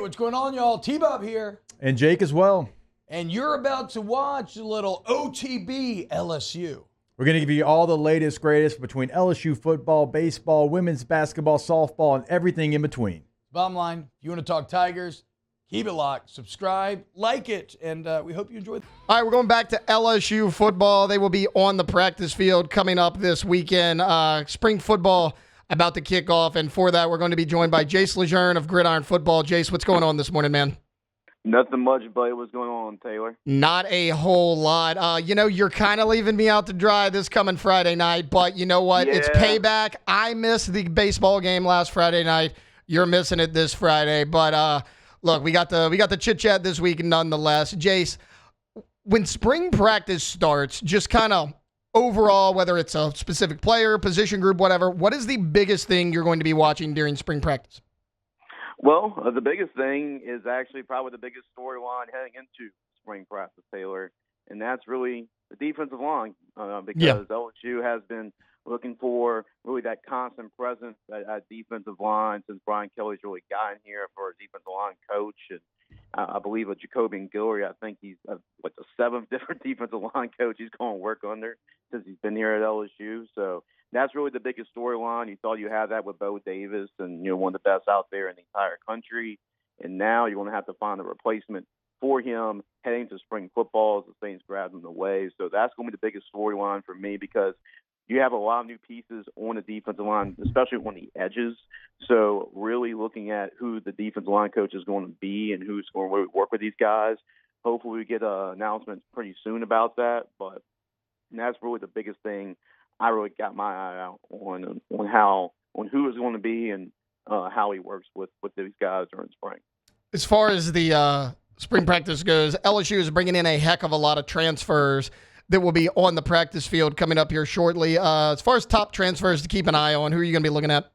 what's going on, y'all? T-Bob here. And Jake as well. And you're about to watch a little OTB LSU. We're going to give you all the latest, greatest between LSU football, baseball, women's basketball, softball, and everything in between. Bottom line, if you want to talk Tigers, keep it locked, subscribe, like it, and we hope you enjoy it. All right, we're going back to LSU football. They will be on the practice field coming up this weekend. Spring football about to kick off, and for that, we're going to be joined by Jace LeJeune of Gridiron Football. Jace, what's going on this morning, man? Nothing much, buddy. What's going on, Taylor? Not a whole lot. You're kind of leaving me out to dry this coming Friday night, but you know what? Yeah. It's payback. I missed the baseball game last Friday night. You're missing it this Friday, but look, we got the chit chat this week nonetheless. Jace, when spring practice starts, just kind of overall, whether it's a specific player, position group, whatever, what is the biggest thing you're going to be watching during spring practice? Well, the biggest thing is actually probably the biggest storyline heading into spring practice, Taylor, and that's really the defensive line because LSU has been looking for really that constant presence at defensive line since Brian Kelly's really gotten here for a defensive line coach. And I believe with Jacoby Guillory, I think he's the seventh different defensive line coach he's going to work under since he's been here at LSU. So that's really the biggest storyline. You thought you had that with Bo Davis and, one of the best out there in the entire country. And now you're going to have to find a replacement for him heading to spring football as the Saints grab him away. So that's going to be the biggest storyline for me because you have a lot of new pieces on the defensive line, especially on the edges. So really looking at who the defensive line coach is going to be and who's going to really work with these guys. Hopefully we get an announcement pretty soon about that. But that's really the biggest thing I really got my eye out on who is going to be and how he works with these guys during spring. As far as the spring practice goes, LSU is bringing in a heck of a lot of transfers that will be on the practice field coming up here shortly. As far as top transfers to keep an eye on, who are you going to be looking at?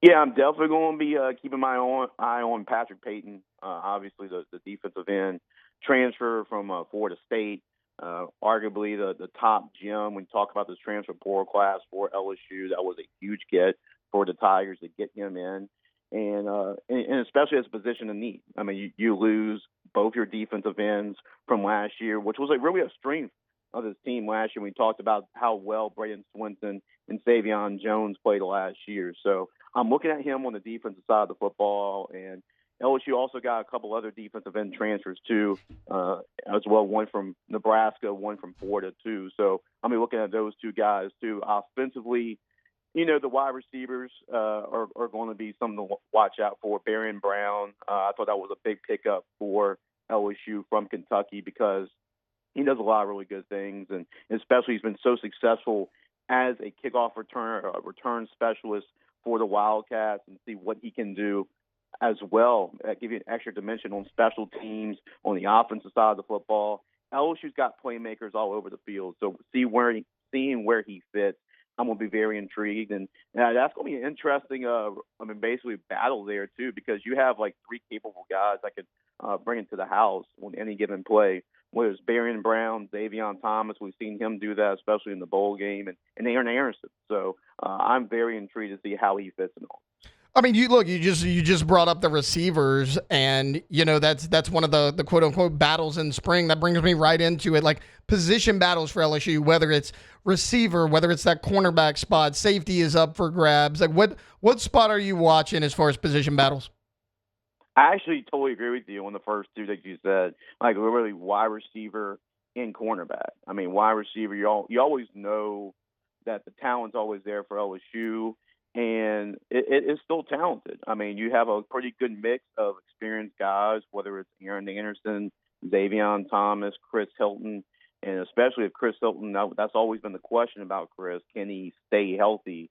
Yeah, I'm definitely going to be keeping my eye on Patrick Payton, obviously the defensive end transfer from Florida State, arguably the top gem when you talk about this transfer portal class for LSU. That was a huge get for the Tigers to get him in, and especially as a position of need. I mean, you lose both your defensive ends from last year, which was really a strength of this team last year. We talked about how well Braden Swinson and Savion Jones played last year. So I'm looking at him on the defensive side of the football, and LSU also got a couple other defensive end transfers too, as well. One from Nebraska, one from Florida too. So I'm looking at those two guys too. Offensively, the wide receivers are going to be something to watch out for. Barron Brown, I thought that was a big pickup for LSU from Kentucky because he does a lot of really good things, and especially he's been so successful as a kickoff return specialist for the Wildcats, and see what he can do as well. Give you an extra dimension on special teams, on the offensive side of the football. LSU's got playmakers all over the field, so seeing where he fits, I'm going to be very intrigued, and that's going to be an interesting, basically battle there too, because you have like three capable guys that could bring it to the house on any given play. Whether it's Barron Brown, Davion Thomas, we've seen him do that, especially in the bowl game, and Aaron Aronson. So I'm very intrigued to see how he fits in all. I mean, you just brought up the receivers, and that's one of the quote unquote battles in spring. That brings me right into it, like position battles for LSU. Whether it's receiver, whether it's that cornerback spot, safety is up for grabs. Like what spot are you watching as far as position battles? I actually totally agree with you on the first two that you said. Like really wide receiver and cornerback. I mean, wide receiver, you always know that the talent's always there for LSU. And it is still talented. I mean, you have a pretty good mix of experienced guys, whether it's Aaron Anderson, Davion Thomas, Chris Hilton, and especially if Chris Hilton, that's always been the question about Chris. Can he stay healthy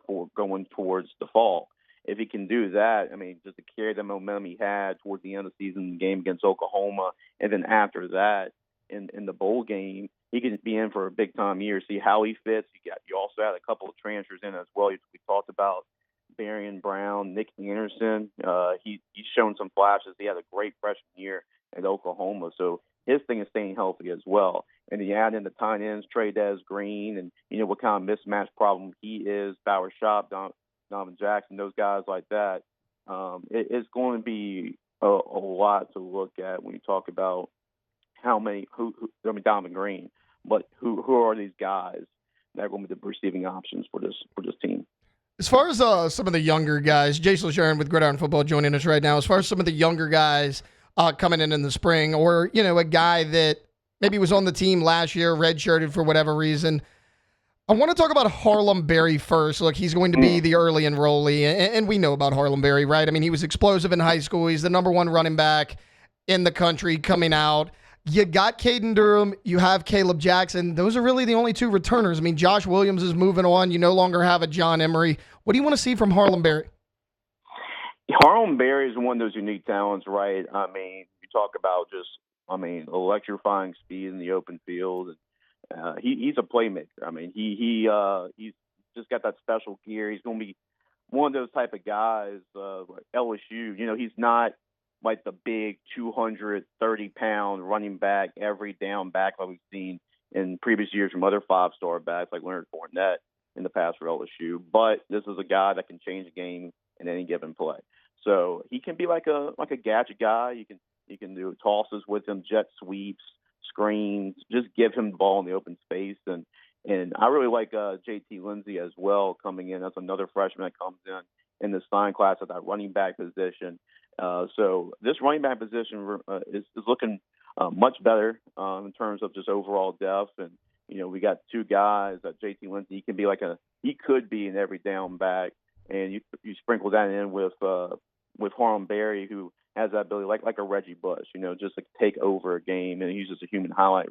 for going towards the fall? If he can do that, I mean, just to carry the momentum he had towards the end of the season game against Oklahoma, and then after that in the bowl game, he could be in for a big-time year, see how he fits. You also had a couple of transfers in as well. We talked about Barron Brown, Nick Anderson. He's shown some flashes. He had a great freshman year at Oklahoma, so his thing is staying healthy as well. And you add in the tight ends, Des Green, and what kind of mismatch problem he is, Bauer Shop, Donovan Jackson, those guys like that. It's going to be a lot to look at when you talk about how many Donovan Green, but who are these guys that are going to be the receiving options for this team? As far as some of the younger guys, Jace LeJeune with Gridiron Football joining us right now. As far as some of the younger guys coming in the spring, or a guy that maybe was on the team last year, redshirted for whatever reason. I want to talk about Harlem Berry first. Look, he's going to be the early enrollee, and we know about Harlem Berry, right? I mean, he was explosive in high school. He's the number one running back in the country coming out. You got Caden Durham. You have Caleb Jackson. Those are really the only two returners. I mean, Josh Williams is moving on. You no longer have a John Emery. What do you want to see from Harlem Berry? Harlem Berry is one of those unique talents, right? I mean, you talk about electrifying speed in the open field. He's a playmaker. I mean, he's just got that special gear. He's going to be one of those type of guys. Like LSU, he's not like the big 230-pound running back, every down back like we've seen in previous years from other five-star backs like Leonard Fournette in the past for LSU. But this is a guy that can change the game in any given play. So he can be like a gadget guy. You can do tosses with him, jet sweeps, screens, just give him the ball in the open space. And I really like JT Lindsey as well coming in. That's another freshman that comes in the sign class at that running back position. So this running back position is looking much better in terms of just overall depth. And, we got two guys that JT Lindsey, he could be an every down back. And you sprinkle that in with Harlem Berry, who has that ability, like a Reggie Bush, just to take over a game, and he's just a human highlight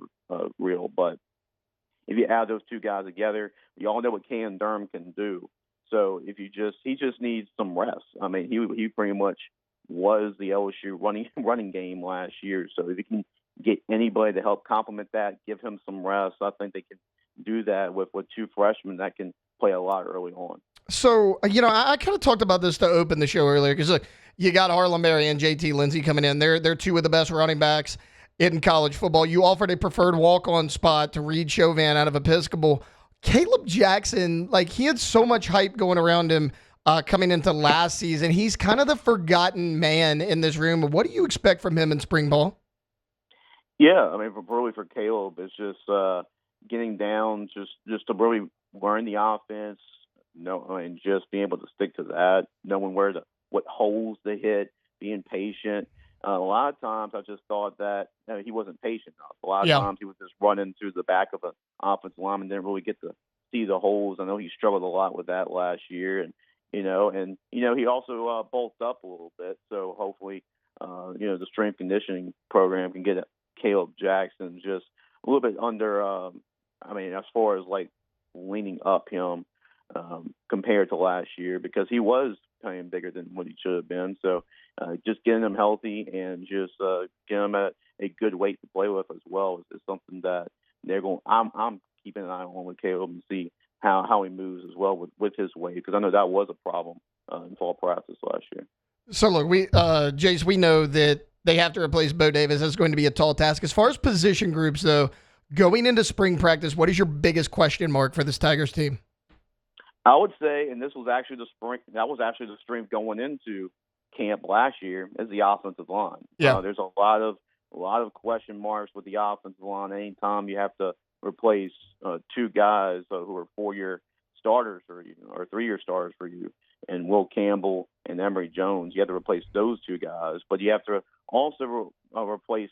reel. But if you add those two guys together, you all know what Caden Durham can do. So he just needs some rest. I mean, he pretty much was the LSU running game last year. So if you can get anybody to help complement that, give him some rest, I think they can do that with two freshmen that can play a lot early on. So, I kind of talked about this to open the show earlier because, look, you got Harlem Berry and JT Lindsey coming in. They're two of the best running backs in college football. You offered a preferred walk-on spot to Reed Chauvin out of Episcopal. Caleb Jackson, he had so much hype going around him coming into last season. He's kind of the forgotten man in this room. What do you expect from him in spring ball? Yeah, I mean, really for Caleb, it's just getting down, just to really learn the offense. And just being able to stick to that, knowing what holes to hit, being patient. A lot of times I just thought that he wasn't patient enough. A lot of times he was just running through the back of an offensive lineman, didn't really get to see the holes. I know he struggled a lot with that last year. And he also bulked up a little bit. So hopefully, the strength conditioning program can get Caleb Jackson just a little bit under, as far as leaning up him. Compared to last year, because he was playing bigger than what he should have been. So just getting him healthy and just getting him at a good weight to play with as well is something that they're going. I'm keeping an eye on with Caleb and see how he moves as well with his weight, because I know that was a problem in fall practice last year. So look, Jace, we know that they have to replace Bo Davis. That's going to be a tall task. As far as position groups, though, going into spring practice, what is your biggest question mark for this Tigers team? I would say, and this was actually the strength going into camp last year, is the offensive line. Yeah. There's a lot of question marks with the offensive line. Anytime you have to replace two guys who are 4-year starters for you, or 3-year starters for you, and Will Campbell and Emory Jones, you have to replace those two guys. But you have to also replace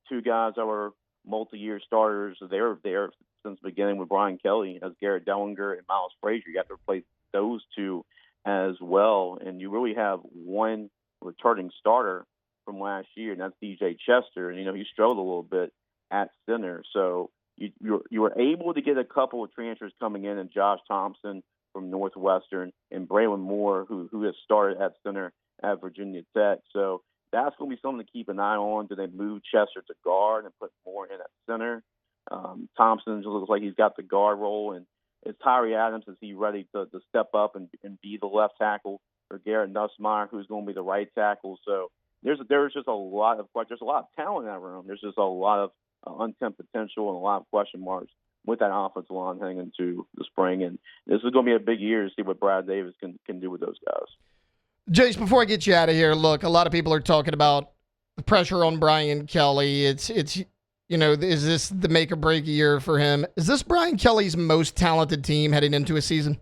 two guys that were multi-year starters. They're there since the beginning with Brian Kelly, as Garrett Dellinger and Miles Frazier. You have to replace those two as well. And you really have one returning starter from last year, and that's DJ Chester. And, he struggled a little bit at center. So you were able to get a couple of transfers coming in, and Josh Thompson from Northwestern and Braylon Moore, who has started at center at Virginia Tech. So that's going to be something to keep an eye on. Do they move Chester to guard and put Moore in at center? Thompson just looks like he's got the guard role, and is Tyree Adams, is he ready to step up and be the left tackle, or Garrett Nussmeier, who's going to be the right tackle? So there's just a lot of talent in that room. There's just a lot of untapped potential and a lot of question marks with that offensive line heading into the spring. And this is going to be a big year to see what Brad Davis can do with those guys. Jace, before I get you out of here, look, a lot of people are talking about the pressure on Brian Kelly. It's is this the make or break year for him? Is this Brian Kelly's most talented team heading into a season?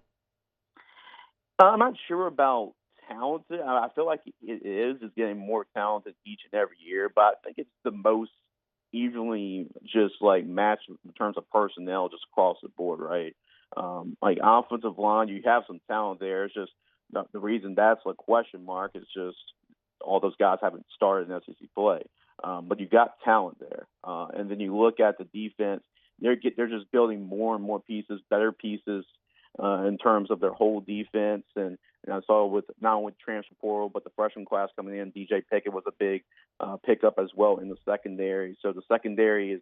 I'm not sure about talented. I feel like it is. It's getting more talented each and every year, but I think it's the most evenly just like matched in terms of personnel just across the board, right? Like offensive line, you have some talent there. It's just the reason that's a question mark is just all those guys haven't started in SEC play. But you got talent there. And then you look at the defense, they're just building more and more pieces, better pieces in terms of their whole defense. And I saw with not only transfer portal, but the freshman class coming in, DJ Pickett was a big pickup as well in the secondary. So the secondary is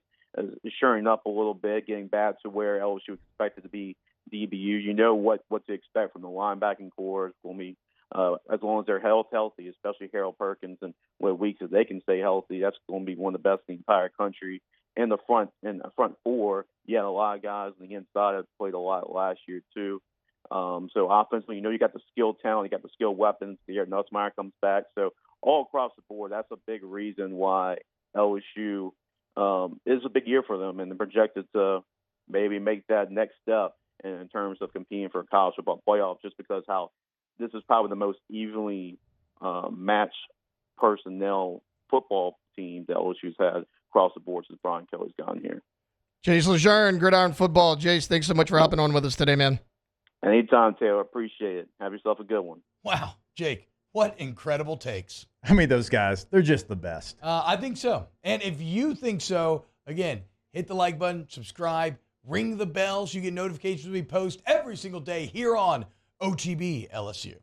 shoring up a little bit, getting back to where LSU expected to be DBU. You know what to expect from the linebacking core. It's going to be as long as they're healthy, especially Harold Perkins, and what weeks that they can stay healthy, that's going to be one of the best in the entire country. In the front four, you had a lot of guys on the inside that played a lot last year too. So offensively, you got the skilled talent, you got the skilled weapons. Nussmeier comes back, so all across the board, that's a big reason why LSU is a big year for them, and they're projected to maybe make that next step in terms of competing for a college football playoff, just because how this is probably the most evenly matched personnel football team that LSU's had across the board since Brian Kelly's gone here. Jace LeJeune, Gridiron Football. Jace, thanks so much for hopping on with us today, man. Anytime, Taylor. Appreciate it. Have yourself a good one. Wow, Jake, what incredible takes. I mean, those guys, they're just the best. I think so. And if you think so, again, hit the like button, subscribe, ring the bell so you get notifications when we post every single day here on OTB LSU.